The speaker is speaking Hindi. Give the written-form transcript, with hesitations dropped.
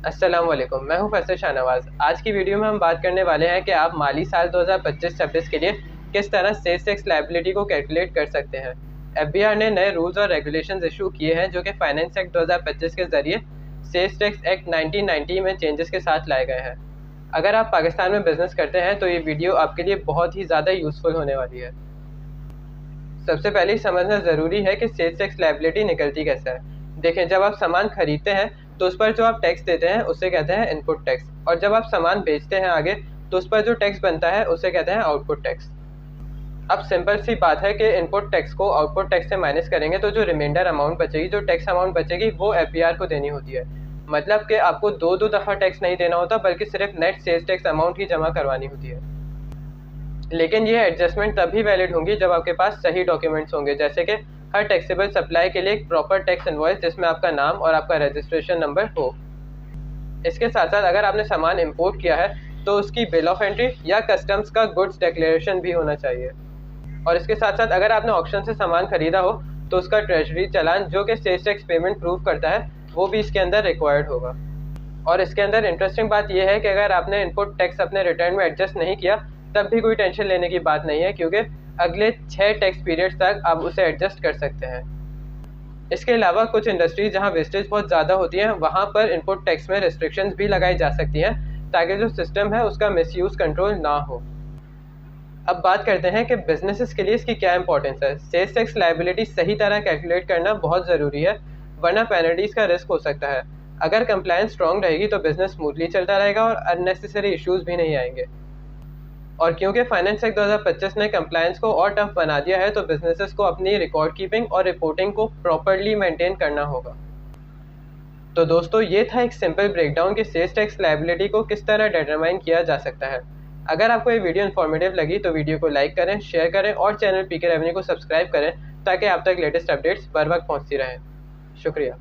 अस्सलाम वालेकुम, मैं हूं फैसल शाहनवाज। आज की वीडियो में हम बात करने वाले हैं कि आप माली साल 2025-26 के लिए किस तरह सेल्स टैक्स लायबिलिटी को कैलकुलेट कर सकते हैं। एफबीआर ने नए रूल्स और रेगुलेशंस इशू किए हैं जो कि फाइनेंस एक्ट 2025 के जरिए सेल्स टैक्स एक्ट 1990 में चेंजेस के साथ लाए गए हैं। अगर आप पाकिस्तान में बिजनेस करते हैं तो ये वीडियो आपके लिए बहुत ही ज़्यादा यूज़फुल होने वाली है। सबसे पहले ही समझना ज़रूरी है कि सेल्स टैक्स लायबिलिटी निकलती कैसे है। देखें, जब आप सामान खरीदते हैं तो उस पर जो आप टैक्स देते हैं उसे कहते हैं इनपुट टैक्स, और जब आप सामान बेचते हैं आगे तो उस पर जो टैक्स बनता है उसे कहते हैं आउटपुट टैक्स। अब सिंपल सी बात है कि इनपुट टैक्स को आउटपुट टैक्स से माइनस करेंगे तो जो रिमाइंडर अमाउंट बचेगी, जो टैक्स अमाउंट बचेगी, वो एफबीआर को देनी होती है। मतलब कि आपको दो दो दफ़ा टैक्स नहीं देना होता, बल्कि सिर्फ नेट सेल्स टैक्स अमाउंट ही जमा करवानी होती है। लेकिन ये एडजस्टमेंट तभी वैलिड होंगी जब आपके पास सही डॉक्यूमेंट्स होंगे, जैसे कि हर टैक्सेबल सप्लाई के लिए एक प्रॉपर टैक्स इनवॉइस जिसमें आपका नाम और आपका रजिस्ट्रेशन नंबर हो। इसके साथ साथ अगर आपने सामान इंपोर्ट किया है तो उसकी बिल ऑफ एंट्री या कस्टम्स का गुड्स डिक्लेरेशन भी होना चाहिए। और इसके साथ साथ अगर आपने ऑक्शन से सामान खरीदा हो तो उसका ट्रेजरी चालान जो कि सेल्स टैक्स पेमेंट प्रूव करता है वो भी इसके अंदर रिक्वायर्ड होगा। और इसके अंदर इंटरेस्टिंग बात यह है कि अगर आपने इनपुट टैक्स अपने रिटर्न में एडजस्ट नहीं किया तब भी कोई टेंशन लेने की बात नहीं है, क्योंकि अगले 6 टैक्स पीरियड्स तक आप उसे एडजस्ट कर सकते हैं। इसके अलावा कुछ इंडस्ट्रीज जहां वेस्टेज बहुत ज़्यादा होती है वहां पर इनपुट टैक्स में रिस्ट्रिक्शंस भी लगाई जा सकती हैं ताकि जो सिस्टम है उसका मिसयूज़ कंट्रोल ना हो। अब बात करते हैं कि बिजनेसेस के लिए इसकी क्या इंपॉर्टेंस है। सेल्स टैक्स लायबिलिटी सही तरह कैलकुलेट करना बहुत ज़रूरी है, वरना पेनल्टीज़ का रिस्क हो सकता है। अगर कंप्लायंस स्ट्रॉन्ग रहेगी तो बिजनेस स्मूथली चलता रहेगा और अननेसेसरी इश्यूज़ भी नहीं आएंगे। और क्योंकि फाइनेंस एक्ट 2025 ने कंप्लायंस को और टफ बना दिया है तो बिजनेसेस को अपनी रिकॉर्ड कीपिंग और रिपोर्टिंग को प्रॉपर्ली मेंटेन करना होगा। तो दोस्तों, ये था एक सिंपल ब्रेकडाउन कि सेल्स टैक्स लायबिलिटी को किस तरह डिटरमाइन किया जा सकता है। अगर आपको ये वीडियो इन्फॉर्मेटिव लगी तो वीडियो को लाइक करें, शेयर करें और चैनल पीके रेवेन्यू को सब्सक्राइब करें ताकि आप तक लेटेस्ट अपडेट्स बर वक्त पहुँचती रहें। शुक्रिया।